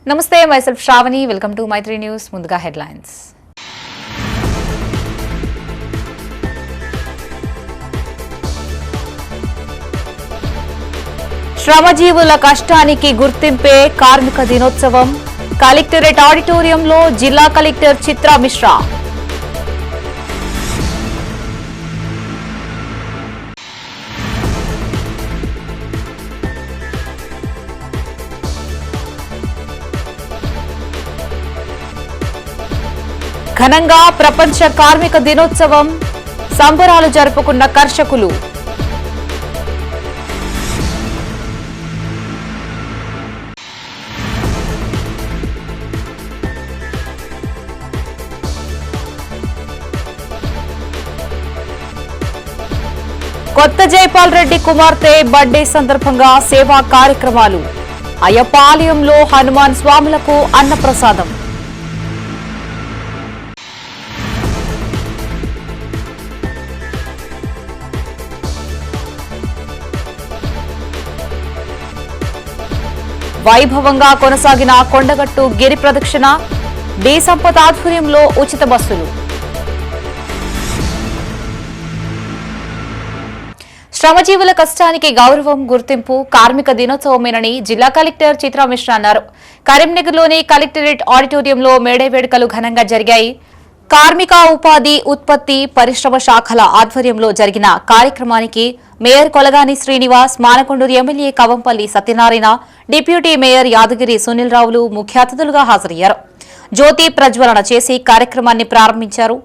Namaste, myself Shravani. Welcome to Maitri News. Munduga headlines. శ్రమజీవుల కష్టానికి గుర్తింపే కార్మిక దినోత్సవం కలెక్టరేట్ ఆడిటోరియంలో జిల్లా కలెక్టర్ చిత్రా మిశ్రా. ఘనంగా ప్రపంచ కార్మిక దినోత్సవం సంబరాలు జరుపుకున్న కర్షకులు. కొత్త జైపాల్ రెడ్డి కుమార్తె బర్త్డే సందర్భంగా సేవా కార్యక్రమాలు. అయ్యపాలయంలో హనుమాన్ స్వాములకు అన్నప్రసాదం. వైభవంగా కొనసాగిన కొండగట్టు గిరి ప్రదక్షిణ. డి సంపత్ ఆధ్వర్యంలో ఉచిత బస్సులు. శ్రమజీవుల కష్టానికి గౌరవం, గుర్తింపు కార్మిక దినోత్సవమేనని జిల్లా కలెక్టర్ చిత్రా మిశ్రా అన్నారు. కరీంనగర్లోని కలెక్టరేట్ ఆడిటోరియంలో మేడే వేడుకలు ఘనంగా జరిగాయి. కార్మిక, ఉపాధి, ఉత్పత్తి, పరిశ్రమ శాఖల ఆధ్వర్యంలో జరిగిన కార్యక్రమానికి mayor Kolagani Srinivas, Manakondur MLA Kavvampalli Satyanarayana, deputy mayor Yadagiri Sunil రావులు ముఖ్య అతిథులుగా హాజరయ్యారు. జ్యోతి ప్రజ్వలన చేసి కార్యక్రమాన్ని ప్రారంభించారు.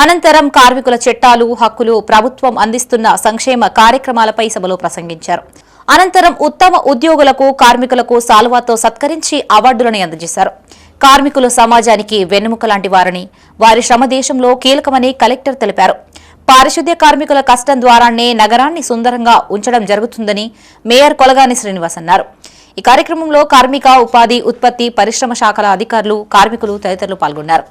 అనంతరం కార్మికుల చట్టాలు, హక్కులు, ప్రభుత్వం అందిస్తున్న సంక్షేమ కార్యక్రమాలపై సభలో ప్రసంగించారు. అనంతరం ఉత్తమ ఉద్యోగులకు, కార్మికులకు సాల్వాతో సత్కరించి అవార్డులను అందజేశారు. కార్మికులు సమాజానికి వెన్నెముక లాంటి వారని, వారి శ్రమ దేశంలో కీలకమని కలెక్టర్ తెలిపారు. పారిశుద్ధ్య కార్మికుల కష్టం ద్వారానే నగరాన్ని సుందరంగా ఉంచడం జరుగుతుందని మేయర్ కొలగాని శ్రీనివాస్ అన్నారు. ఈ కార్యక్రమంలో కార్మిక, ఉపాధి, ఉత్పత్తి, పరిశ్రమ శాఖల అధికారులు, కార్మికులు తదితరులు పాల్గొన్నారు.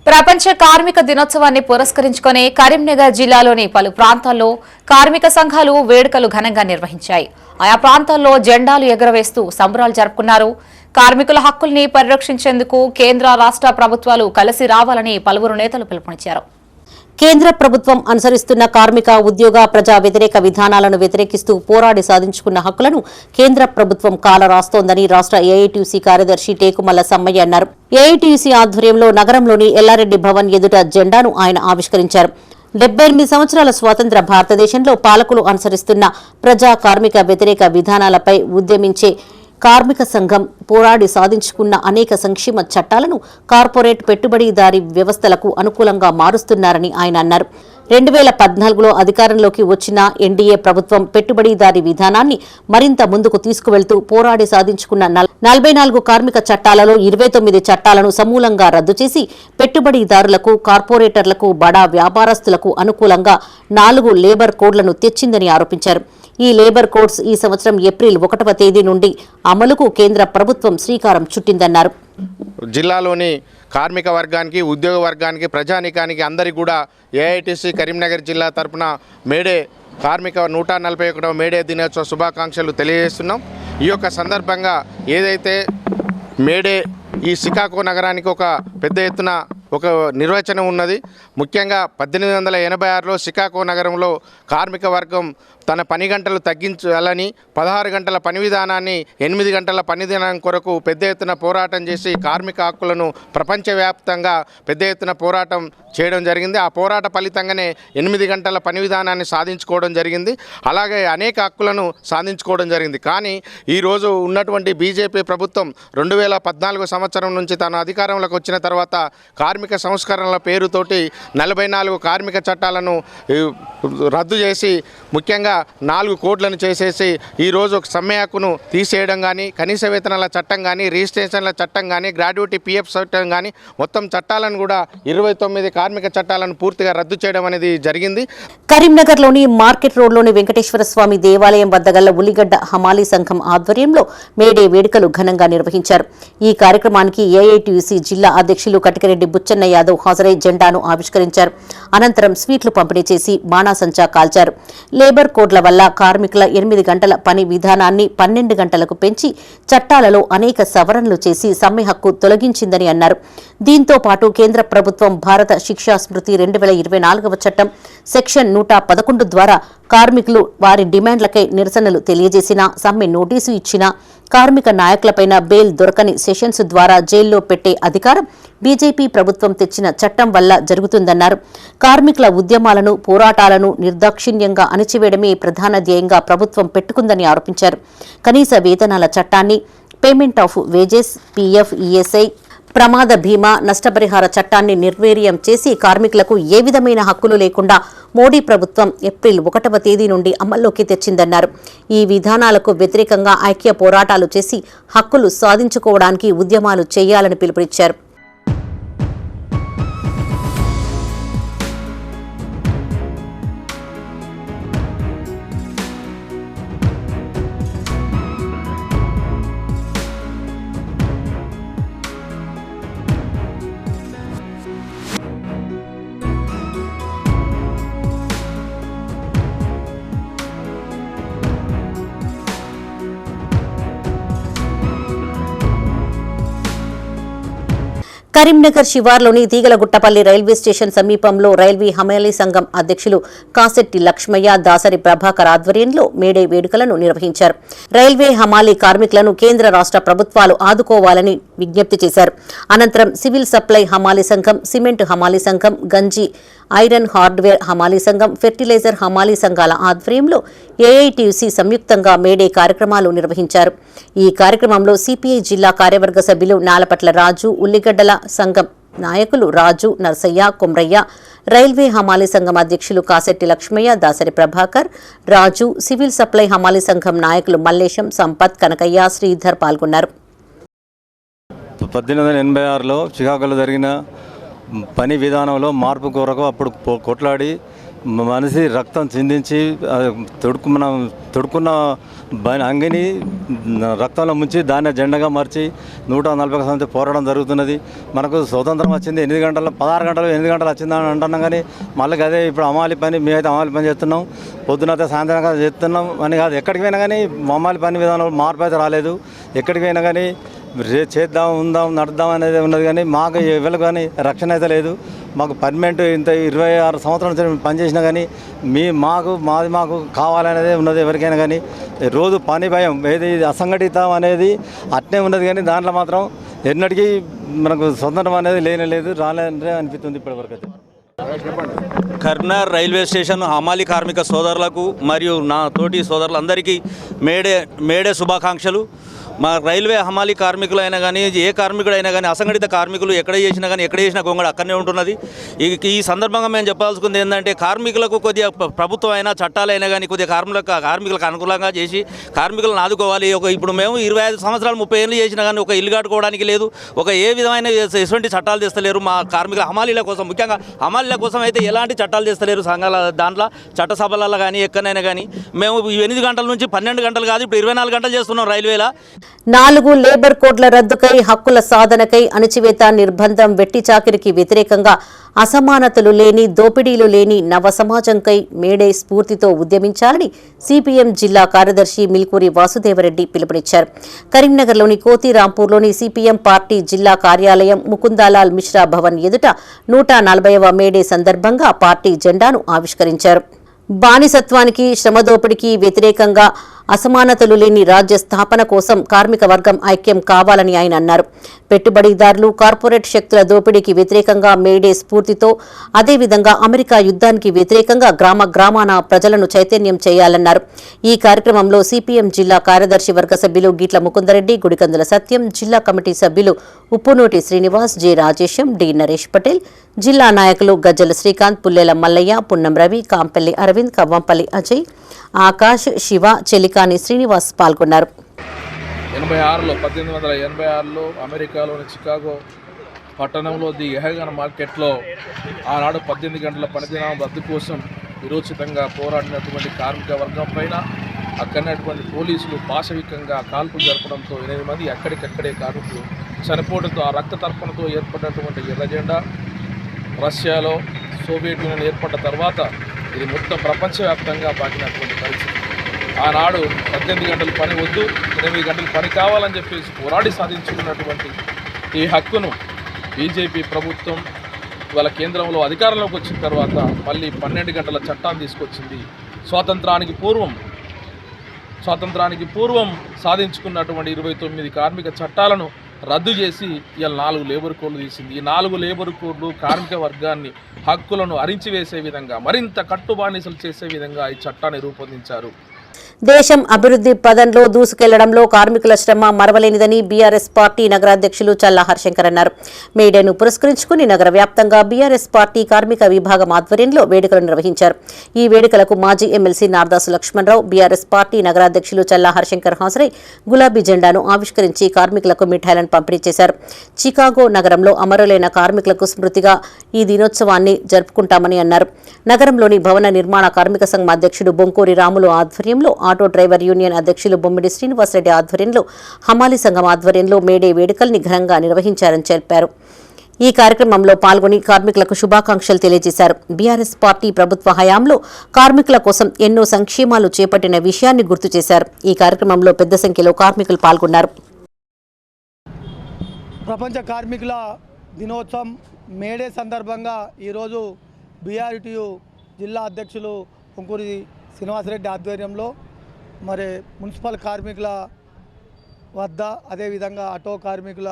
ప్రపంచ కార్మిక దినోత్సవాన్ని పురస్కరించుకుని కరీంనగర్ జిల్లాలోని పలు ప్రాంతాల్లో కార్మిక సంఘాలు వేడుకలు ఘనంగా నిర్వహించాయి. ఆయా ప్రాంతాల్లో జెండాలు ఎగురవేస్తూ సంబరాలు జరుపుకున్నారు. కార్మికుల హక్కుల్ని పరిరక్షించేందుకు కేంద్ర, రాష్ట్ర ప్రభుత్వాలు కలిసి రావాలని పలువురు నేతలు పిలుపునిచ్చారు. కేంద్ర ప్రభుత్వం అనుసరిస్తున్న కార్మిక, ఉద్యోగ, ప్రజా వ్యతిరేక విధానాలను వ్యతిరేకిస్తూ పోరాడి సాధించుకున్న హక్కులను కేంద్ర ప్రభుత్వం కాలరాస్తోందని రాష్ట్ర ఏఐటీయూసీ కార్యదర్శి టేకుమల్ల సమ్మయ్య అన్నారు. ఏఐటీయూసీ ఆధ్వర్యంలో నగరంలోని ఎల్లారెడ్డి భవన్ ఎదుట జెండాను ఆయన ఆవిష్కరించారు. 78 సంవత్సరాల స్వాతంత్ర భారతదేశంలో పాలకులు అనుసరిస్తున్న ప్రజా, కార్మిక వ్యతిరేక విధానాలపై ఉద్యమించే కార్మిక సంఘం పోరాడి సాధించుకున్న అనేక సంక్షేమ చట్టాలను కార్పొరేట్ పెట్టుబడిదారీ వ్యవస్థలకు అనుకూలంగా మారుస్తున్నారని ఆయన అన్నారు. 2014లో అధికారంలోకి వచ్చిన ఎన్డీఏ ప్రభుత్వం పెట్టుబడిదారీ విధానాన్ని మరింత ముందుకు తీసుకువెళ్తూ పోరాడి సాధించుకున్న 44 కార్మిక చట్టాలలో 29 చట్టాలను సమూలంగా రద్దు చేసి పెట్టుబడిదారులకు, కార్పొరేటర్లకు, బడా వ్యాపారస్తులకు అనుకూలంగా 4 లేబర్ కోడ్లను తెచ్చిందని ఆరోపించారు. ఈ లేబర్ కోడ్స్ ఈ సంవత్సరం ఏప్రిల్ 1వ తేదీ నుండి అమలుకు కేంద్ర ప్రభుత్వం శ్రీకారం చుట్టిందన్నారు. జిల్లాలోని కార్మిక వర్గానికి, ఉద్యోగ వర్గానికి, ప్రజానీకానికి అందరికీ కూడా ఏఐటీసీ కరీంనగర్ జిల్లా తరపున మేడే కార్మిక 141వ మేడే దినోత్సవ శుభాకాంక్షలు తెలియజేస్తున్నాం. ఈ యొక్క సందర్భంగా ఏదైతే మేడే ఈ సికాగో నగరానికి ఒక పెద్ద ఎత్తున ఒక నిర్వచనం ఉన్నది. ముఖ్యంగా 1886లో షికాగో నగరంలో కార్మిక వర్గం తన పని గంటలు తగ్గించాలని 16 గంటల పని విధానాన్ని 8 గంటల పని దినం కొరకు పెద్ద ఎత్తున పోరాటం చేసి కార్మిక హక్కులను ప్రపంచవ్యాప్తంగా పెద్ద ఎత్తున పోరాటం చేయడం జరిగింది. ఆ పోరాట ఫలితంగానే 8 గంటల పని విధానాన్ని సాధించుకోవడం జరిగింది. అలాగే అనేక హక్కులను సాధించుకోవడం జరిగింది. కానీ ఈరోజు ఉన్నటువంటి బీజేపీ ప్రభుత్వం 2014 సంవత్సరం నుంచి తన అధికారంలోకి వచ్చిన తర్వాత కార్మిక సంస్కరణల పేరుతోటి 44 కార్మిక చట్టాలను రద్దు చేసి ముఖ్యంగా 4 కోట్లను చేసేసి ఈరోజు ఒక సమ్మె హక్కును తీసేయడం కానీ, కనీస వేతనాల చట్టం కానీ, రిజిస్ట్రేషన్ల చట్టం కానీ, గ్రాడ్యుటీ పిఎఫ్ చట్టం కానీ మొత్తం చట్టాలను కూడా 29 కార్మిక చట్టాలను పూర్తిగా రద్దు చేయడం అనేది జరిగింది. కరీంనగర్లోని మార్కెట్ రోడ్లోని వెంకటేశ్వర స్వామి దేవాలయం వద్ద గల ఉల్లిగడ్డ హమాలీ సంఘం ఆధ్వర్యంలో మేడే వేడుకలు ఘనంగా నిర్వహించారు. ఈ కార్యక్రమానికి ఏఐటీయూసీ జిల్లా అధ్యక్షులు కటికరెడ్డి బుచ్చన్న యాదవ్ హాజరై జెండాను ఆవిష్కరించారు. అనంతరం స్వీట్లు పంపిణీ చేసి బాణాసంచా కాల్చారు. లేబర్ కోడ్ల వల్ల కార్మికుల 8 గంటల పని విధానాన్ని 12 గంటలకు పెంచి చట్టాలలో అనేక సవరణలు చేసి సమ్మె హక్కు తొలగించిందని అన్నారు. దీంతో పాటు కేంద్ర ప్రభుత్వం భారత శిక్షా స్మృతి 2024వ చట్టం సెక్షన్ 111 ద్వారా కార్మికులు వారి డిమాండ్లకై నిరసనలు తెలియజేసినా, సమ్మె నోటీసు ఇచ్చినా కార్మిక నాయకులపైన బెయిల్ దొరకని సెషన్స్ ద్వారా జైల్లో పెట్టే అధికారం బీజేపీ ప్రభుత్వం తెచ్చిన చట్టం వల్ల జరుగుతుందన్నారు. కార్మికుల ఉద్యమాలను, పోరాటాలను నిర్దాక్షిణ్యంగా అణచివేయడమే ప్రధాన ధ్యేయంగా ప్రభుత్వం పెట్టుకుందని ఆరోపించారు. కనీస వేతనాల చట్టాన్ని, payment of wages, PF, ESI, ప్రమాద బీమా, నష్టపరిహార చట్టాన్ని నిర్వీర్యం చేసి కార్మికులకు ఏ విధమైన హక్కులు లేకుండా మోడీ ప్రభుత్వం ఏప్రిల్ 1వ తేదీ నుండి అమల్లోకి తెచ్చిందన్నారు. ఈ విధానాలకు వ్యతిరేకంగా ఐక్య పోరాటాలు చేసి హక్కులు సాధించుకోవడానికి ఉద్యమాలు చేయాలని పిలుపునిచ్చారు. కరీంనగర్ శివార్లోని తీగలగుట్టపల్లి రైల్వే స్టేషన్ సమీపంలో రైల్వే హమాలీ సంఘం అధ్యక్షులు కాసెట్టి లక్ష్మయ్య, దాసరి ప్రభాకర్ ఆధ్వర్యంలో మేడే వేడుకలను నిర్వహించారు. రైల్వే హమాలీ కార్మికులను కేంద్ర రాష్ట్ర ప్రభుత్వాలు ఆదుకోవాలని విజ్ఞప్తి చేశారు. అనంతరం సివిల్ సప్లై హమాలీ సంఘం, సిమెంట్ హమాలీ సంఘం, గంజి ఐరన్ హార్డ్వేర్ హమాలీ సంఘం, ఫెర్టిలైజర్ హమాలీ సంఘాల ఆధ్వర్యంలో ఏఐటీయూసీ సంయుక్తంగా మేడే కార్యక్రమాలు నిర్వహించారు. ఈ కార్యక్రమంలో సిపిఐ జిల్లా కార్యవర్గ సభ్యులు నాలపట్ల రాజు, ఉల్లిగడ్డల సంఘం నాయకులు రాజు, నర్సయ్య, కొమ్రయ్య, రైల్వే హమాలీ సంఘం అధ్యక్షులు కాసెట్టి లక్ష్మయ్య, దాసరి ప్రభాకర్, రాజు, సివిల్ సప్లై హమాలీ సంఘం నాయకులు మల్లేశం, సంపత్, కనకయ్య, శ్రీధర్ పాల్గొన్నారు. 1886లో చికాగోలో జరిగిన పని విధానంలో మార్పు కొరకు అప్పుడు కొట్లాడి మనిషి రక్తం చిందించి తొడుక్కున్న అంగిని రక్తంలో ముంచి దాన్ని జెండాగా మార్చి 140 సంవత్సరం పోరాటం జరుగుతున్నది. మనకు స్వతంత్రం వచ్చింది 8 గంటలు, 16 గంటలు, 8 గంటలు వచ్చిందని అంటున్నాం. కానీ మళ్ళీ అదే ఇప్పుడు అమాలి పని, మేమైతే అమాలి పని చేస్తున్నాం, పొద్దునైతే సాయంత్రం చేస్తున్నాం అని కాదు. ఎక్కడికి పోయినా కానీ అమాలి పని విధానంలో మార్పు అయితే రాలేదు. ఎక్కడికి పోయినా కానీ చేద్దాం, ఉందాం, నడుద్దాం అనేది ఉన్నది. కానీ మాకు ఎవరికి కానీ రక్షణ అయితే లేదు. మాకు పర్మనెంట్ ఇంత 26 సంవత్సరాల నుంచి పనిచేసినా కానీ మాకు కావాలనేదే ఉన్నది. ఎవరికైనా కానీ రోజు పని భయం, ఏది అసంఘటితం అనేది అట్నే ఉన్నది. కానీ దాంట్లో మాత్రం ఎన్నటికీ మనకు స్వతంత్రం అనేది లేదు, రాలేదే అనిపిస్తుంది ఇప్పటివరకు అయితే. కర్నూలు రైల్వే స్టేషన్ హమాలీ కార్మిక సోదరులకు మరియు నా తోటి సోదరులందరికీ మేడే శుభాకాంక్షలు. మా రైల్వే హమాలీ కార్మికులు అయినా కానీ, ఏ కార్మికుడైనా కానీ, అసంఘటిత కార్మికులు ఎక్కడ చేసినా గొంగడు అక్కడనే ఉంటున్నది. ఈ సందర్భంగా మేము చెప్పాల్సింది ఏంటంటే, కార్మికులకు కొద్దిగా ప్రభుత్వం అయినా చట్టాలైనా కానీ కొద్దిగా కార్మికులకు అనుకూలంగా చేసి కార్మికులను ఆదుకోవాలి. ఇప్పుడు మేము 25 సంవత్సరాలు 30 ఏళ్ళు చేసినా కానీ ఒక ఇల్లు కట్టుకోవడానికి లేదు, ఒక ఏ విధమైన ఎటువంటి చట్టాలు తెస్తలేరు. మా కార్మికుల హమాలీల కోసం, ముఖ్యంగా హమాలీల కోసం అయితే ఎలాంటి చట్టాలు తెస్తలేరు. సంఘాల దాంట్లో చట్టసభలలో కానీ ఎక్కడైనా కానీ మేము 8 గంటల నుంచి 12 గంటలు కాదు, ఇప్పుడు 24 గంటలు చేస్తున్నాం రైల్వేలో. 4 లేబర్ కోడ్ల రద్దుకై, హక్కుల సాధనకై, అణచివేత, నిర్బంధం, వెట్టి చాకిరికి వ్యతిరేకంగా, అసమానతలు లేని, దోపిడీలు లేని నవ సమాజంకై మేడే స్ఫూర్తితో ఉద్యమించాలని సిపిఎం జిల్లా కార్యదర్శి మిల్కూరి వాసుదేవరెడ్డి పిలుపునిచ్చారు. కరీంనగర్లోని కోతిరాంపూర్లోని సిపిఎం పార్టీ జిల్లా కార్యాలయం ముకుందాలాల్ మిశ్రా భవన్ ఎదుట 140వ మేడే సందర్భంగా పార్టీ జెండాను ఆవిష్కరించారు. బానిసత్వానికి, శ్రమదోపిడికి వ్యతిరేకంగా, అసమానతలు లేని రాజ్య స్థాపన కోసం కార్మిక వర్గం ఐక్యం కావాలని ఆయన అన్నారు. పెట్టుబడిదారులు, కార్పొరేట్ శక్తుల దోపిడీకి వ్యతిరేకంగా మేడే స్ఫూర్తితో, అదేవిధంగా అమెరికా యుద్ధానికి వ్యతిరేకంగా గ్రామ గ్రామాన ప్రజలను చైతన్యం చేయాలన్నారు. ఈ కార్యక్రమంలో సిపిఎం జిల్లా కార్యదర్శి వర్గ సభ్యులు గిట్ల ముకుందరెడ్డి, గుడికందుల సత్యం, జిల్లా కమిటీ సభ్యులు ఉప్పునోటి శ్రీనివాస్, జె రాజేశం, డి నరేష్ పటేల్, జిల్లా నాయకులు గజ్జల శ్రీకాంత్, పుల్లెల మల్లయ్య, పున్నం రవి, కాంపల్లి అరవింద్, కవ్వంపల్లి అజయ్, ఆకాష్, శివ, చెలికాని శ్రీనివాస్ పాల్గొన్నారు. 1886లో అమెరికాలోని చికాగో పట్టణంలో ది ఎహగన్ మార్కెట్లో ఆనాడు 18 గంటల పనిదినం రద్దు కోసం విరోచితంగా పోరాడినటువంటి కార్మిక వర్గం పైన అక్కడటువంటి పోలీసులు పాశవికంగా కాల్పులు జరపడంతో 8 మంది అక్కడికక్కడే కార్మికులు చనిపోవడంతో ఆ రక్త తర్పణతో ఏర్పడినటువంటి ఎర్ర జెండా రష్యాలో సోవియట్ యూనియన్ ఏర్పడ్డ తర్వాత ఇది మొత్తం ప్రపంచవ్యాప్తంగా పాకినటువంటి పరిస్థితి. ఆనాడు 18 గంటల పని వద్దు, 8 గంటల పని కావాలని చెప్పేసి పోరాడి సాధించుకున్నటువంటి ఈ హక్కును బీజేపీ ప్రభుత్వం ఇవాళ కేంద్రంలో అధికారంలోకి వచ్చిన తర్వాత మళ్ళీ 12 గంటల చట్టాన్ని తీసుకొచ్చింది. స్వాతంత్రానికి పూర్వం సాధించుకున్నటువంటి 29 కార్మిక చట్టాలను రద్దు చేసి ఇవాళ 4 లేబర్ కోడ్లు తీసింది. ఈ 4 లేబర్ కోడ్లు కార్మిక వర్గాన్ని హక్కులను అరించివేసే విధంగా, మరింత కట్టుబానిసలు చేసే విధంగా ఈ చట్టాన్ని రూపొందించారు. దేశం అభివృద్ధి పదంలో దూసుకెళ్లడంలో కార్మికుల శ్రమ మరవలేనిదని బీఆర్ఎస్ పార్టీ నగరాధ్యక్షులు చల్లా హరిశంకర్ అన్నారు. మేడేను పురస్కరించుకుని నగర వ్యాప్తంగా బీఆర్ఎస్ పార్టీ కార్మిక విభాగం ఆధ్వర్యంలో వేడుకలు నిర్వహించారు. ఈ వేడుకలకు మాజీ ఎమ్మెల్సీ నార్దాసు లక్ష్మణరావు, బీఆర్ఎస్ పార్టీ నగరాధ్యక్షులు చల్లా హరిశంకర్ హాజరై గులాబీ జెండాను ఆవిష్కరించి కార్మికులకు మిఠాయిలను పంపిణీ చేశారు. చికాగో నగరంలో అమరులైన కార్మికులకు స్మృతిగా ఈ దినోత్సవాన్ని జరుపుకుంటామని అన్నారు. నగరంలోని భవన నిర్మాణ కార్మిక సంఘం అధ్యక్షుడు బొంకూరి రాములు ఆధ్వర్యంలో, ఆటో డ్రైవర్ యూనియన్ అధ్యక్షులు బొమ్మిడి శ్రీనివాసరెడ్డి ఆధ్వర్యంలో, హమాలీ సంఘం ఆధ్వర్యంలో మేడే వేడుకల్ని ఘనంగా నిర్వహించారని తెలిపారు. ఈ కార్యక్రమంలో పాల్గొని కార్మికులకు శుభాకాంక్షలు తెలియజేశారు. బీఆర్ఎస్ పార్టీ ప్రభుత్వ హయాంలో కార్మికుల కోసం ఎన్నో సంక్షేమాలు చేపట్టిన విషయాన్ని గుర్తు చేశారు. ఈ కార్యక్రమంలో పెద్ద సంఖ్యలో కార్మికులు పాల్గొన్నారు. ప్రపంచ కార్మికుల దినోత్సవం మేడే సందర్భంగా ఈరోజు బీఆర్టీయూ జిల్లా అధ్యక్షులు పొంకూరి శ్రీనివాసరెడ్డి ఆధ్వర్యంలో మరి మున్సిపల్ కార్మికుల వద్ద, అదేవిధంగా ఆటో కార్మికుల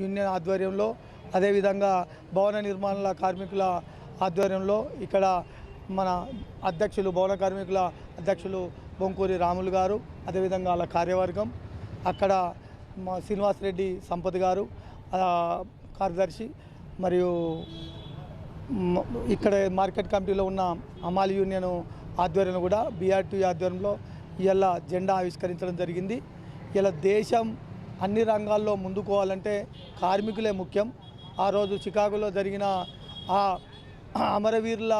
యూనియన్ ఆధ్వర్యంలో, అదేవిధంగా భవన నిర్మాణ కార్మికుల ఆధ్వర్యంలో ఇక్కడ మన అధ్యక్షులు, భవన కార్మికుల అధ్యక్షులు బొంకూరి రాములు గారు, అదేవిధంగా వాళ్ళ కార్యవర్గం, అక్కడ మా శ్రీనివాసరెడ్డి సంపత్ గారు కార్యదర్శి, మరియు ఇక్కడ మార్కెట్ కమిటీలో ఉన్న అమాలి యూనియన్ ఆధ్వర్యంలో కూడా బీఆర్టీ ఆధ్వర్యంలో ఇలా జెండా ఆవిష్కరించడం జరిగింది. ఇలా దేశం అన్ని రంగాల్లో ముందుకోవాలంటే కార్మికులే ముఖ్యం. ఆ రోజు చికాగోలో జరిగిన ఆ అమరవీరుల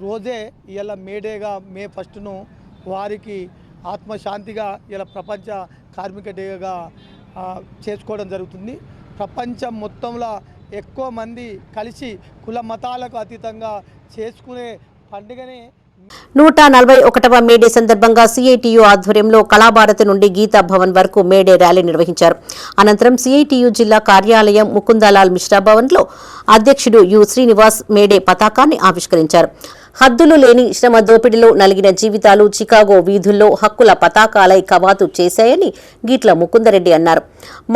రోజే ఇలా మేడేగా, మే 1ను వారికి ఆత్మశాంతిగా ఇలా ప్రపంచ కార్మిక డేగా చేసుకోవడం జరుగుతుంది. ప్రపంచం మొత్తంలో ఎక్కువ మంది కలిసి కుల మతాలకు అతీతంగా చేసుకునే పండుగనే 141వ మేడే సందర్భంగా సిఐటియు ఆధ్వర్యంలో కళాభారతి నుండి గీతా భవన్ వరకు మేడే ర్యాలీ నిర్వహించారు. అనంతరం సిఐటియు జిల్లా కార్యాలయం ముకుందాలాల్ మిశ్రా భవన్లో అధ్యక్షుడు యు శ్రీనివాస్ మేడే పతాకాన్ని ఆవిష్కరించారు. హద్దులు లేని శ్రమ దోపిడిలో నలిగిన జీవితాలు చికాగో వీధుల్లో హక్కుల పతాకాలై కవాతు చేశాయని గిట్ల ముకుందరెడ్డి అన్నారు.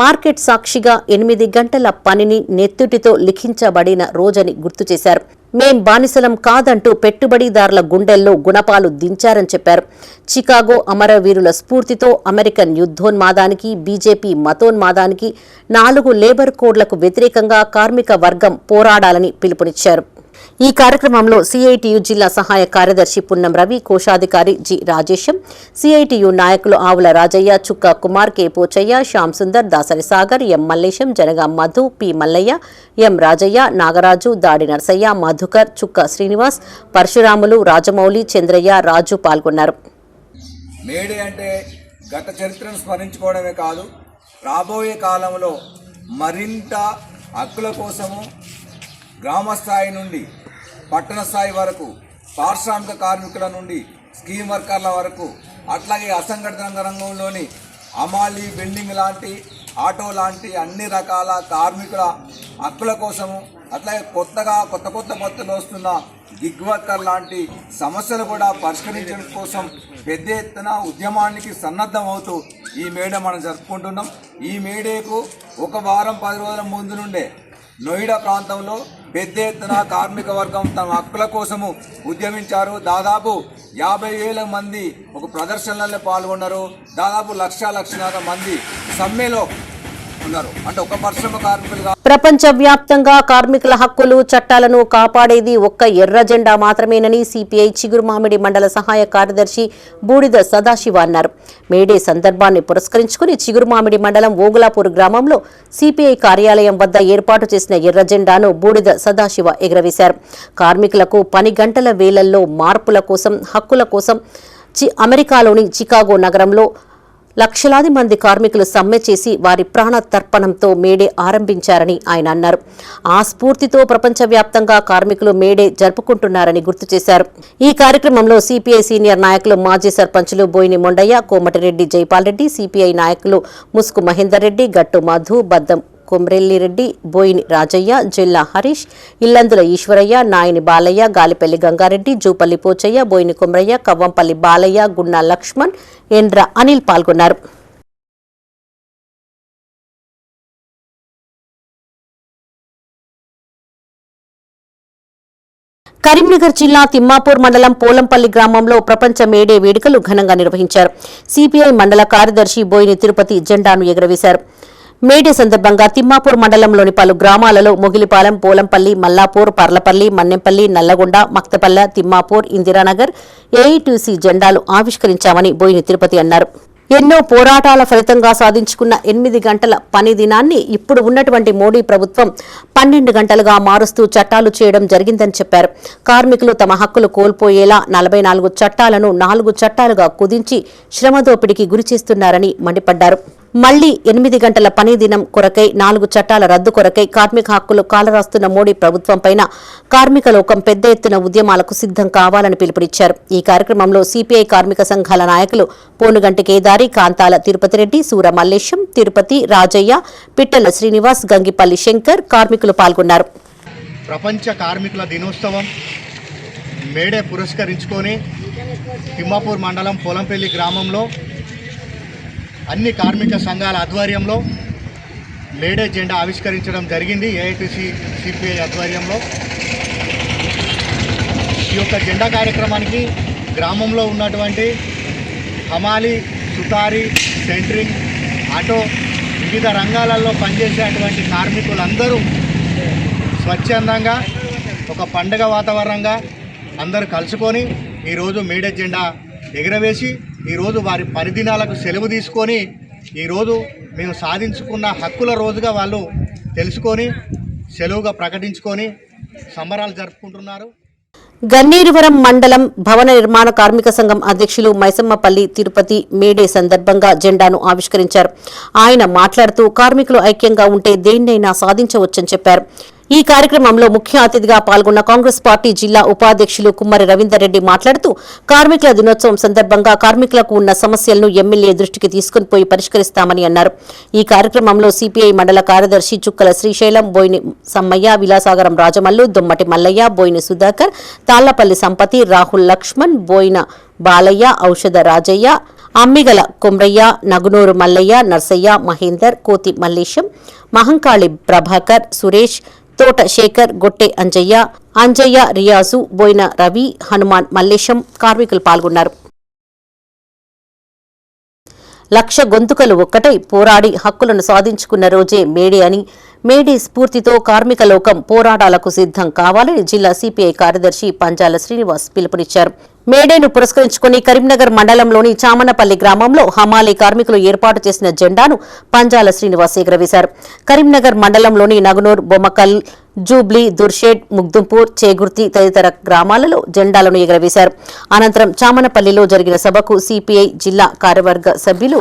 మార్కెట్ సాక్షిగా 8 గంటల పనిని నెత్తుటితో లిఖించబడిన రోజని గుర్తు చేశారు. మేం బానిసలం కాదంటూ పెట్టుబడిదారుల గుండెల్లో గుణపాలు దించారని చెప్పారు. చికాగో అమరవీరుల స్ఫూర్తితో అమెరికన్ యుద్ధోన్మాదానికి, బీజేపీ మతోన్మాదానికి, 4 లేబర్ కోడ్లకు వ్యతిరేకంగా కార్మిక వర్గం పోరాడాలని పిలుపునిచ్చారు. ఈ కార్యక్రమంలో సిఐటియు జిల్లా సహాయ కార్యదర్శి పున్నం రవి, కోశాధికారి జి రాజేశం, సిఐటియు నాయకులు ఆవుల రాజయ్య, చుక్క కుమార్, కె పోచయ్య, శ్యామ్ సుందర్, దాసరి సాగర్, ఎం మల్లేశం, జనగా మధు, పి మల్లయ్య, ఎం రాజయ్య, నాగరాజు, దాడి నర్సయ్య, మధుకర్, చుక్క శ్రీనివాస్, పరశురాములు, రాజమౌళి, చంద్రయ్య, రాజు పాల్గొన్నారు. మేడే అంటే గత చరిత్రను స్మరించుకోవడమే కాదు, రాబోయే కాలంలో మరింత హక్కుల కోసము గ్రామ స్థాయి నుండి పట్టణ స్థాయి వరకు, పారిశ్రామిక కార్మికుల నుండి స్కీమ్ వర్కర్ల వరకు, అట్లాగే అసంఘటిత రంగంలోని అమాలి, బిల్డింగ్ లాంటి, ఆటో లాంటి అన్ని రకాల కార్మికుల హక్కుల కోసము, అట్లాగే కొత్త పద్ధతులు వస్తున్న గిగ్ వర్కర్ లాంటి సమస్యలు కూడా పరిష్కరించడం కోసం పెద్ద ఎత్తున ఉద్యమానికి సన్నద్ధమవుతూ ఈ మేడే మనం జరుపుకుంటున్నాం. ఈ మేడేకు ఒక వారం 10 రోజుల ముందు నుండే నోయిడా ప్రాంతంలో పెద్ద ఎత్తున కార్మిక వర్గం తమ హక్కుల కోసము ఉద్యమించారు. దాదాపు 50,000 మంది ఒక ప్రదర్శనలలో పాల్గొన్నారు. దాదాపు 1,00,000 మంది సమ్మెలో ఉన్నారు. అంటే ఒక పరిశ్రమ కార్మికులుగా ప్రపంచవ్యాప్తంగా కార్మికుల హక్కులు చట్టాలను కాపాడేది ఒక్క ఎర్ర జెండా మాత్రమేనని సిపిఐ చిగురుమామిడి మండల సహాయ కార్యదర్శి బూడిద సదాశివ అన్నారు. మేడే సందర్భాన్ని పురస్కరించుకుని చిగురుమామిడి మండలం ఓగులాపూర్ గ్రామంలో సిపిఐ కార్యాలయం వద్ద ఏర్పాటు చేసిన ఎర్ర జెండాను బూడిద సదాశివ ఎగురవేశారు. కార్మికులకు పని గంటల వేళల్లో మార్పుల కోసం, హక్కుల కోసం అమెరికాలోని చికాగో నగరంలో లక్షలాది మంది కార్మికులు సమ్మె చేసి వారి ప్రాణ తర్పణంతో మేడే ఆరంభించారని ఆయన అన్నారు. ఆ స్ఫూర్తితో ప్రపంచవ్యాప్తంగా కార్మికులు మేడే జరుపుకుంటున్నారని గుర్తు చేశారు. ఈ కార్యక్రమంలో సిపిఐ సీనియర్ నాయకులు మాజీ సర్పంచులు బోయిని మొండయ్య, కోమటిరెడ్డి జైపాల్ రెడ్డి, సిపిఐ నాయకులు ముసుకు మహేందర్ రెడ్డి, గట్టు మధు, బద్దం కొమ్రెల్లిరెడ్డి, బోయిని రాజయ్య, జిల్లా హరీష్, ఇల్లందుల ఈశ్వరయ్య, నాయని బాలయ్య, గాలిపల్లి గంగారెడ్డి, జూపల్లి పోచయ్య, బోయిని కొమ్రయ్య, కవ్వంపల్లి బాలయ్య, గున్నా లక్ష్మణ్, ఎండ్ర అనిల్ పాల్గొన్నారు. కరీంనగర్ జిల్లా తిమ్మాపూర్ మండలం పోలంపల్లి గ్రామంలో ప్రపంచ మేడే వేడుకలు ఘనంగా నిర్వహించారు. సిపిఐ మండల కార్యదర్శి బోయిని తిరుపతి జెండాను ఎగురవేశారు. మేడే సందర్భంగా తిమ్మాపూర్ మండలంలోని పలు గ్రామాలలో మొగిలిపాలెం, పోలంపల్లి, మల్లాపూర్, పర్లపల్లి, మన్నెంపల్లి, నల్లగొండ, మక్తపల్ల, తిమ్మాపూర్, ఇందిరానగర్ ఏఐటీసీ జెండాలు ఆవిష్కరించామని బోయిని తిరుపతి అన్నారు. ఎన్నో పోరాటాల ఫలితంగా సాధించుకున్న 8 గంటల పని దినాన్ని ఇప్పుడు ఉన్నటువంటి మోడీ ప్రభుత్వం 12 గంటలుగా మారుస్తూ చట్టాలు చేయడం జరిగిందని చెప్పారు. కార్మికులు తమ హక్కులు కోల్పోయేలా 44 చట్టాలను 4 చట్టాలుగా కుదించి శ్రమదోపిడికి గురిచేస్తున్నారని మండిపడ్డారు. మళ్లీ 8 గంటల పని దినం కొరకై 4 చట్టాల రద్దు కొరకై కార్మిక హక్కులు కాలరాస్తున్న మోడీ ప్రభుత్వంపైన కార్మిక లోకం పెద్ద ఎత్తున ఉద్యమాలకు సిద్ధం కావాలని పిలుపునిచ్చారు. ఈ కార్యక్రమంలో సిపిఐ కార్మిక సంఘాల నాయకులు పోనుగంటి కేదారి, కాంతాల తిరుపతిరెడ్డి, సూర మల్లేశం, తిరుపతి రాజయ్య, పిట్టల శ్రీనివాస్, గంగిపల్లి శంకర్ కార్మికులు పాల్గొన్నారు. ప్రపంచ కార్మికుల దినోత్సవం మేడే పురస్కరించుకొని తిమ్మాపూర్ మండలం పోలంపల్లి గ్రామంలో అన్ని కార్మిక సంఘాల ఆధ్వర్యంలో మేడే జెండా ఆవిష్కరించడం జరిగింది. ఏఐటీసీ సిపిఐ ఆధ్వర్యంలో ఈ యొక్క జెండా కార్యక్రమానికి గ్రామంలో ఉన్నటువంటి హమాలి, సుతారి, సెంట్రింగ్, ఆటో వివిధ రంగాలలో పనిచేసేటువంటి కార్మికులందరూ స్వచ్ఛందంగా ఒక పండగ వాతావరణంగా అందరూ కలుసుకొని ఈరోజు మేడే జెండా ఎగురవేసి ఈరోజు వారి పనిదినాలకు సెలవు తీసుకొని ఈరోజు మేము సాధించుకున్న హక్కుల రోజుగా వాళ్ళు తెలుసుకొని సెలవుగా ప్రకటించుకొని సంబరాలు జరుపుకుంటున్నారు. గన్నేరువరం మండలం భవన నిర్మాణ కార్మిక సంఘం అధ్యక్షులు మైసమ్మపల్లి తిరుపతి మేడే సందర్భంగా జెండాను ఆవిష్కరించారు. ఆయన మాట్లాడుతూ కార్మికులు ఐక్యంగా ఉంటే దేన్నైనా సాధించవచ్చని చెప్పారు. ఈ కార్యక్రమంలో ముఖ్య అతిథిగా పాల్గొన్న కాంగ్రెస్ పార్టీ జిల్లా ఉపాధ్యక్షులు కుమ్మరి రవీందర్ రెడ్డి మాట్లాడుతూ కార్మికుల దినోత్సవం సందర్భంగా కార్మికులకు ఉన్న సమస్యలను ఎమ్మెల్యే దృష్టికి తీసుకుని పోయి పరిష్కరిస్తామని అన్నారు. ఈ కార్యక్రమంలో సిపిఐ మండల కార్యదర్శి చుక్కల శ్రీశైలం, బోయిని సమ్మయ్య, విలాసాగరం రాజమల్లు, దొమ్మటి మల్లయ్య, బోయిని సుధాకర్, తాళ్లపల్లి సంపతి, రాహుల్ లక్ష్మణ్, బోయిన బాలయ్య, ఔషధ రాజయ్య, అమ్మిగల కొమ్రయ్య, నగునూరు మల్లయ్య, నర్సయ్య, మహేందర్, కోతి మల్లేశం, మహంకాళి ప్రభాకర్, సురేష్, తోట శేఖర్, గొట్టె అంజయ్య, రియాజు, బోయిన రవి, హనుమాన్, మల్లేశం కార్మికులు పాల్గొన్నారు. లక్ష గొంతుకలు ఒక్కటై పోరాడి హక్కులను సాధించుకున్న రోజే మేడే అని, మేడే స్ఫూర్తితో కార్మిక లోకం పోరాటాలకు సిద్ధం కావాలని జిల్లా సిపిఐ కార్యదర్శి పంజాల శ్రీనివాస్ పిలుపునిచ్చారు. మేడేను పురస్కరించుకుని కరీంనగర్ మండలంలోని చామనపల్లి గ్రామంలో హమాలీ కార్మికులు ఏర్పాటు చేసిన జెండాను పంజాల శ్రీనివాస్ ఎగురవేశారు. కరీంనగర్ మండలంలోని నగనూర్, బొమ్మకల్, జూబ్లీ, దుర్షేడ్, ముగ్దుంపూర్, చేగుర్తి తదితర గ్రామాలలో జెండాలను ఎగురవేశారు. అనంతరం చామనపల్లిలో జరిగిన సభకు సిపిఐ జిల్లా కార్యవర్గ సభ్యులు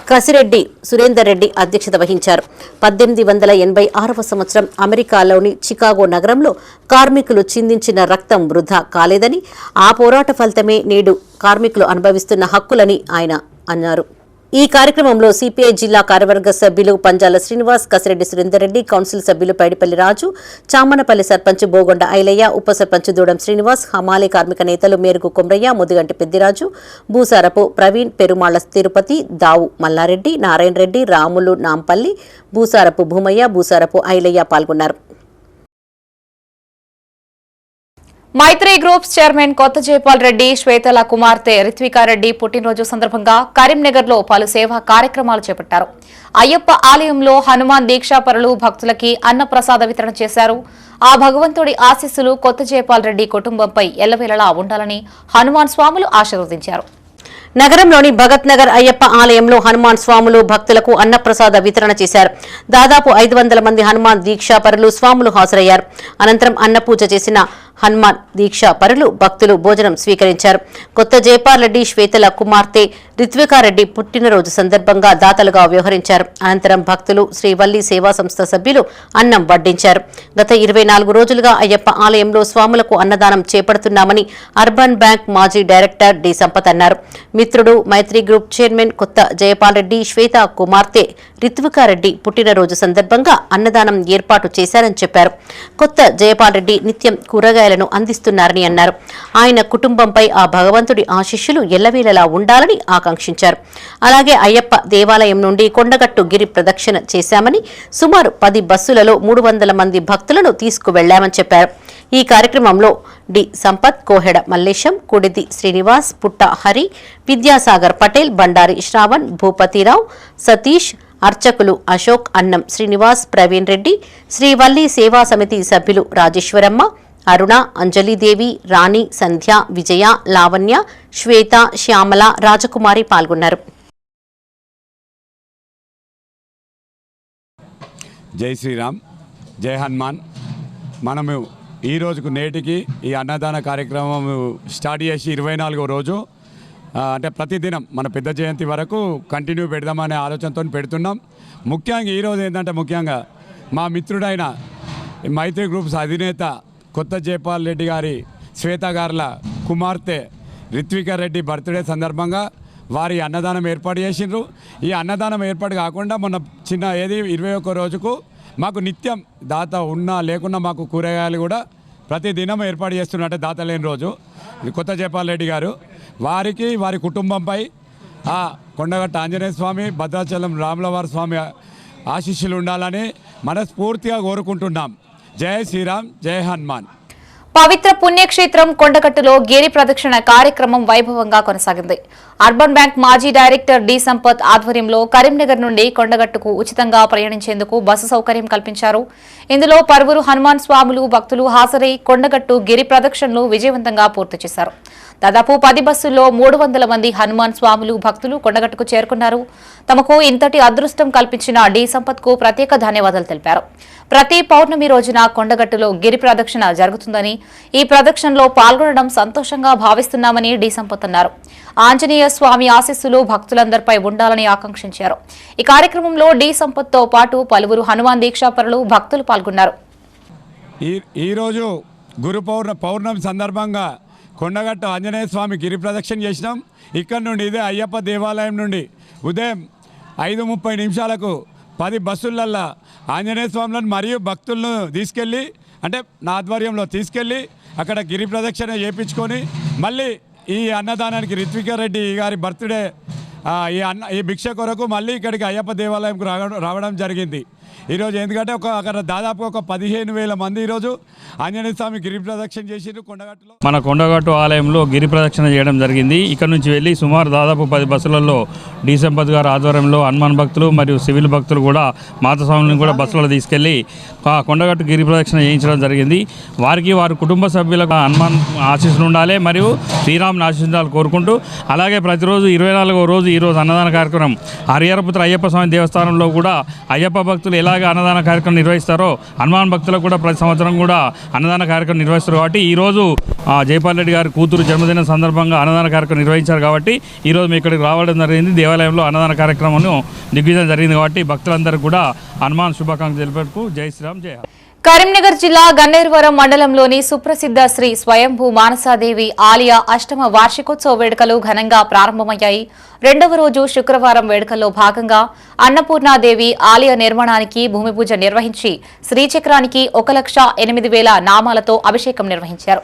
కసిరెడ్డి సురేందర్ రెడ్డి అధ్యక్షత వహించారు. 1886వ సంవత్సరం అమెరికాలోని చికాగో నగరంలో కార్మికులు చిందించిన రక్తం వృధా కాలేదని, ఆ పోరాట ఫలితమే నేడు కార్మికులు అనుభవిస్తున్న హక్కులని ఆయన అన్నారు. ఈ కార్యక్రమంలో సిపిఐ జిల్లా కార్యవర్గ సభ్యులు పంజాల శ్రీనివాస్, కసిరెడ్డి సురేందర్ రెడ్డి, కౌన్సిల్ సభ్యులు పైడిపల్లి రాజు, చామనపల్లి సర్పంచ్ బోగొండ ఐలయ్య, ఉప సర్పంచ్ దూడం శ్రీనివాస్, హమాలీ కార్మిక నేతలు మేరుగు కొమ్రయ్య, ముదిగంటి పెద్దిరాజు, భూసారపు ప్రవీణ్, పెరుమాళ్ల తిరుపతి, దావు మల్లారెడ్డి, నారాయణ రెడ్డి, రాములు నాంపల్లి, భూసారపు భూమయ్య, భూసారపు ఐలయ్య పాల్గొన్నారు. మైత్రి గ్రూప్స్ చైర్మన్ కొత్త జైపాల్ రెడ్డి శ్వేతల కుమార్తె రిత్వికారెడ్డి పుట్టినరోజు సందర్భంగా కరీంనగర్లో పలు సేవా కార్యక్రమాలు చేపట్టారు. అయ్యప్ప ఆలయంలో హనుమాన్ దీక్షాపరులు భక్తులకి అన్నప్రసాద వితరణ చేశారు. ఆ భగవంతుడి ఆశీస్సులు కొత్త జైపాల్ రెడ్డి కుటుంబంపై ఎల్లవేళలా ఉండాలని హనుమాన్ స్వాములు ఆశీర్వదించారు. నగరంలోని భగత్ నగర్ అయ్యప్ప ఆలయంలో హనుమాన్ స్వాములు భక్తులకు అన్నప్రసాద వితరణ చేశారు. దాదాపు 500 మంది హనుమాన్ దీక్షాపరులు స్వాములు హాజరయ్యారు. అనంతరం అన్నపూజ చేసిన హనుమాన్ దీక్షాపరులు భక్తులు భోజనం స్వీకరించారు. కొత్త జైపాల్ రెడ్డి శ్వేతల కుమార్తె రిత్వికారెడ్డి పుట్టినరోజు సందర్భంగా దాతలుగా వ్యవహరించారు. అనంతరం భక్తులు శ్రీవల్లి సేవా సంస్థ సభ్యులు అన్నం వడ్డించారు. గత 24 రోజులుగా అయ్యప్ప ఆలయంలో స్వాములకు అన్నదానం చేపడుతున్నామని అర్బన్ బ్యాంక్ మాజీ డైరెక్టర్ డి సంపత్ అన్నారు. మిత్రుడు మైత్రి గ్రూప్ చైర్మన్ కొత్త జైపాల్ రెడ్డి శ్వేత కుమార్తె రిత్వికారెడ్డి పుట్టినరోజు సందర్భంగా అన్నదానం ఏర్పాటు చేశారని చెప్పారు. కొత్త జైపాల్ రెడ్డి నిత్యం కూరగాయలను అందిస్తున్నారని అన్నారు. ఆయన కుటుంబంపై ఆ భగవంతుడి ఆశీస్సులు ఎల్లవేళలా ఉండాలని ఆకాంక్షించారు. అలాగే అయ్యప్ప దేవాలయం నుండి కొండగట్టు గిరి ప్రదక్షిణ చేశామని, సుమారు 10 బస్సులలో 300 మంది భక్తులను తీసుకువెళ్లామని చెప్పారు. ఈ కార్యక్రమంలో డి సంపత్, కోహెడ మల్లేశం, కుడిది శ్రీనివాస్, పుట్ట హరి, విద్యాసాగర్ పటేల్, బండారి శ్రావణ్, భూపతిరావు, సతీష్, అర్చకులు అశోక్, అన్నం శ్రీనివాస్, ప్రవీణ్ రెడ్డి, శ్రీవల్లి సేవా సమితి సభ్యులు రాజేశ్వరమ్మ, అరుణ, అంజలిదేవి, రాణి, సంధ్య, విజయ, లావణ్య, శ్వేత, శ్యామల, రాజకుమారి పాల్గొన్నారు. జై శ్రీరామ్, జై హనుమాన్. మనము ఈ రోజుకు నేటికి ఈ అన్నదాన కార్యక్రమం స్టార్ట్ చేసి 24వ రోజు. అంటే ప్రతిదినం మన పెద్ద జయంతి వరకు కంటిన్యూ పెడదామనే ఆలోచనతో పెడుతున్నాం. ముఖ్యంగా ఈరోజు ఏంటంటే ముఖ్యంగా మా మిత్రుడైన మైత్రి గ్రూప్స్ అధినేత కొత్త జైపాల్ రెడ్డి గారి శ్వేత గారుల కుమార్తె రిత్వికా రెడ్డి బర్త్డే సందర్భంగా వారి అన్నదానం ఏర్పాటు చేసిండ్రు. ఈ అన్నదానం ఏర్పాటు కాకుండా మొన్న చిన్న 21 రోజుకు మాకు నిత్యం దాత ఉన్నా లేకున్నా మాకు కూరగాయలు కూడా ప్రతిదినం ఏర్పాటు చేస్తున్నట్టే దాత లేని రోజు కొత్త జైపాల్ రెడ్డి గారు. వారికి వారి కుటుంబంపై ఆ కొండగట్ట ఆంజనేయ స్వామి, భద్రాచలం రాములవారి స్వామి ఆశీస్సులు ఉండాలని మనస్ఫూర్తిగా కోరుకుంటున్నాం. జై శ్రీరామ్, జై హనుమాన్. పవిత్ర పుణ్యక్షేత్రం కొండగట్టులో గిరి ప్రదక్షిణ కార్యక్రమం వైభవంగా కొనసాగింది. అర్బన్ బ్యాంక్ మాజీ డైరెక్టర్ డి సంపత్ ఆధ్వర్యంలో కరీంనగర్ నుండి కొండగట్టుకు ఉచితంగా ప్రయాణించేందుకు బస్సు సౌకర్యం కల్పించారు. ఇందులో పలువురు హనుమాన్ స్వాములు భక్తులు హాజరై కొండగట్టు గిరి ప్రదక్షిణను విజయవంతంగా పూర్తి చేశారు. దాదాపు 10 బస్సుల్లో 300 మంది హనుమాన్ స్వాములు భక్తులు కొండగట్టుకు చేరుకున్నారు. తమకు ఇంతటి అదృష్టం కల్పించిన డి సంపత్ కు ప్రత్యేక ధన్యవాదాలు తెలిపారు. ప్రతి పౌర్ణమి రోజున కొండగట్టులో గిరి ప్రదక్షిణ జరుగుతుందని, ఈ ప్రదక్షిణలో పాల్గొనడం సంతోషంగా భావిస్తున్నామని డి సంపత్ అన్నారు. ఆంజనేయ స్వామి ఆశీస్సులు భక్తులందరిపై ఉండాలని ఆకాంక్షించారు. ఈ కార్యక్రమంలో డి సంపత్ తో పాటు పలువురు హనుమాన్ దీక్షాపరులు భక్తులు పాల్గొన్నారు. ఈరోజు గురు పౌర్ణమి సందర్భంగా కొండగట్టు ఆంజనేయ స్వామి గిరి ప్రదక్షిణ చేసినాం. ఇక్కడ నుండి ఇదే అయ్యప్ప దేవాలయం నుండి ఉదయం 5:30 నిమిషాలకు 10 బస్సులల్లో ఆంజనేయ స్వాములను మరియు భక్తులను తీసుకెళ్ళి, అంటే నా ఆధ్వర్యంలో తీసుకెళ్ళి అక్కడ గిరి ప్రదక్షిణ చేయించుకొని మళ్ళీ ఈ అన్నదానానికి రిత్వికా రెడ్డి గారి బర్త్డే ఈ భిక్ష కొరకు మళ్ళీ ఇక్కడికి అయ్యప్ప దేవాలయంకు రావడం జరిగింది. ఈరోజు ఎందుకంటే అక్కడ దాదాపు 15,000 మంది ఈరోజు ఆంజనేయ స్వామి గిరి ప్రదక్షిణ చేసిరు కొండగట్టులో. మన కొండగట్టు ఆలయంలో గిరి ప్రదక్షిణ చేయడం జరిగింది. ఇక్కడ నుంచి వెళ్ళి సుమారు దాదాపు 10 బస్సులలో డి సంపత్ గారి ఆధ్వర్యంలో హనుమాన్ భక్తులు మరియు సివిల్ భక్తులు కూడా మాతస్వామిని కూడా బస్సులలో తీసుకెళ్లి కొండగట్టు గిరి ప్రదక్షిణ చేయించడం జరిగింది. వారికి వారి కుటుంబ సభ్యులకు హనుమాన్ ఆశీస్సులు ఉండాలి మరియు శ్రీరాముని ఆశీస్సులు కోరుకుంటూ, అలాగే ప్రతిరోజు 24వ రోజు ఈరోజు అన్నదాన కార్యక్రమం హరిహరపుత్ర అయ్యప్ప స్వామి దేవస్థానంలో కూడా అయ్యప్ప భక్తులు ఎలాగ అన్నదాన కార్యక్రమం నిర్వహిస్తారో హనుమాన్ భక్తులకు కూడా ప్రతి సంవత్సరం కూడా అన్నదాన కార్యక్రమం నిర్వహిస్తారు కాబట్టి ఈరోజు జైపాల్ రెడ్డి గారి కూతురు జన్మదిన సందర్భంగా అన్నదాన కార్యక్రమం నిర్వహించారు కాబట్టి ఈరోజు మీ ఇక్కడికి రావడం జరిగింది. దేవాలయంలో అన్నదాన కార్యక్రమం దిగ్విజయం జరిగింది కాబట్టి భక్తులందరూ కూడా హనుమాన్ శుభాకాంక్షలు తెలిపేందుకు జై శ్రీరామ్ జై. కరీంనగర్ జిల్లా గన్నేరువరం మండలంలోని సుప్రసిద్ధ శ్రీ స్వయంభూ మానసాదేవి ఆలయ అష్టమ వార్షికోత్సవ వేడుకలు ఘనంగా ప్రారంభమయ్యాయి. రెండవ రోజు శుక్రవారం వేడుకల్లో భాగంగా అన్నపూర్ణాదేవి ఆలయ నిర్మాణానికి భూమి పూజ నిర్వహించి శ్రీచక్రానికి 1,08,000 నామాలతో అభిషేకం నిర్వహించారు.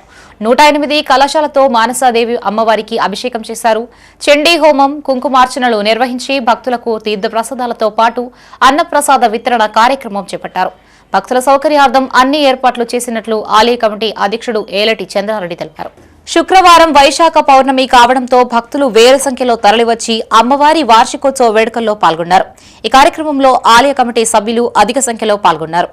108 కలశాలతో మానసాదేవి అమ్మవారికి అభిషేకం చేశారు. చండీ హోమం, కుంకుమార్చనలు నిర్వహించి భక్తులకు తీర్థప్రసాదాలతో పాటు అన్నప్రసాద వితరణ కార్యక్రమం చేపట్టారు. భక్తుల సౌకర్యార్థం అన్ని ఏర్పాట్లు చేసినట్లు ఆలయ కమిటీ అధ్యక్షుడు ఏలటి చంద్రారెడ్డి తెలిపారు. శుక్రవారం వైశాఖ పౌర్ణమి కావడంతో భక్తులు వేల సంఖ్యలో తరలివచ్చి అమ్మవారి వార్షికోత్సవ వేడుకల్లో పాల్గొన్నారు. ఈ కార్యక్రమంలో ఆలయ కమిటీ సభ్యులు అధిక సంఖ్యలో పాల్గొన్నారు.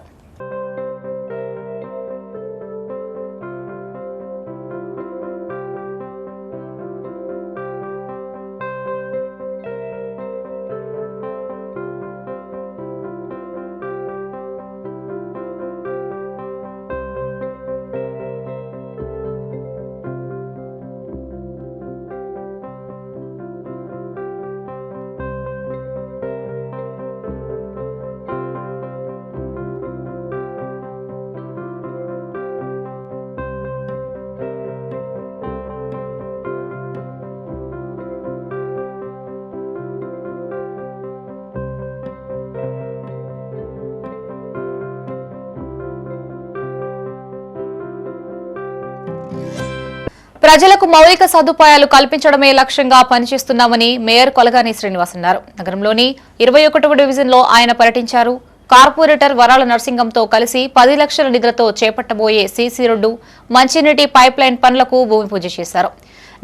ప్రజలకు మౌలిక సదుపాయాలు కల్పించడమే లక్ష్యంగా పనిచేస్తున్నామని మేయర్ కొలగాని శ్రీనివాస్ అన్నారు. నగరంలోని 21వ డివిజన్లో ఆయన పర్యటించారు. కార్పొరేటర్ వరాల నర్సింగంతో కలిసి 10 లక్షల నిధులతో చేపట్టబోయే సీసీ రోడ్డు, మంచినీటి పైప్లైన్ పనులకు భూమి పూజ చేశారు.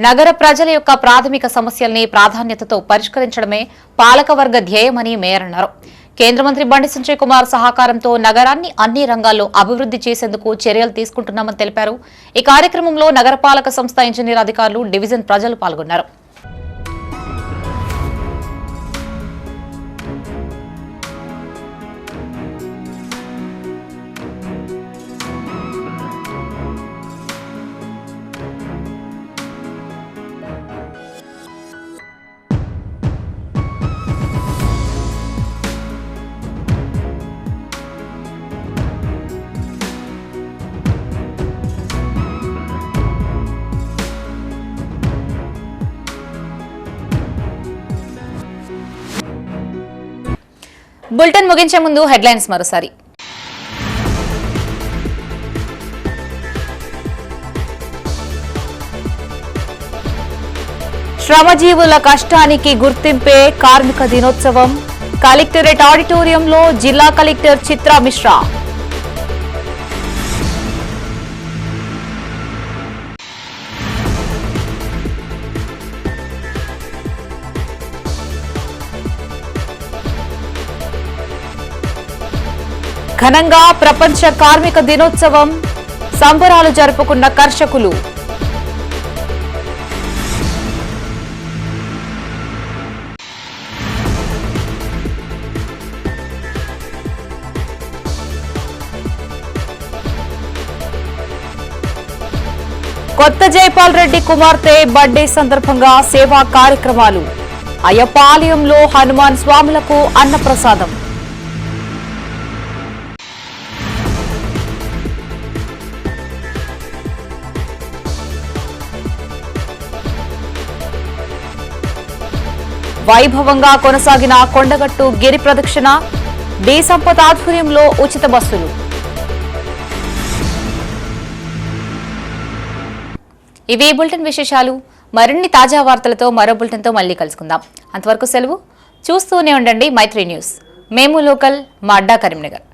నగర ప్రజల యొక్క ప్రాథమిక సమస్యల్ని ప్రాధాన్యతతో పరిష్కరించడమే పాలకవర్గ ధ్యేయమని మేయర్ అన్నారు. కేంద్ర మంత్రి బండి సంజయ్ కుమార్ సహకారంతో నగరాన్ని అన్ని రంగాల్లో అభివృద్ధి చేసేందుకు చర్యలు తీసుకుంటున్నామని తెలిపారు. ఈ కార్యక్రమంలో నగరపాలక సంస్థ ఇంజనీర్ అధికారులు, డివిజన్ ప్రజలు పాల్గొన్నారు. బులెటిన్ ముగించే ముందు హెడ్లైన్స్ మరోసారి. శ్రమజీవుల కష్టానికి గుర్తింపే కార్మిక దినోత్సవం. కలెక్టరేట్ ఆడిటోరియంలో జిల్లా కలెక్టర్ చిత్రా మిశ్రా. ఘనంగా ప్రపంచ కార్మిక దినోత్సవం, సంబరాలు జరుపుకున్న కర్షకులు. కొత్త జైపాల్ రెడ్డి కుమార్తె బర్త్డే సందర్భంగా సేవా కార్యక్రమాలు. అయ్యప్ప ఆలయంలో హనుమాన్ స్వాములకు అన్నప్రసాదం. వైభవంగా కొనసాగిన కొండగట్టు గిరి ప్రదక్షిణ. డి సంపత్ ఆధ్వర్యంలో ఉచిత బస్సులు. ఇవి బులెటిన్ విశేషాలు. మరిన్ని తాజా వార్తలతో మరో బులెటిన్తో మళ్ళీ కలుసుకుందాం. అంతవరకు సెలవు. చూస్తూనే ఉండండి మైత్రి న్యూస్. మేము లోకల్, మా అడ్డా కరీంనగర్.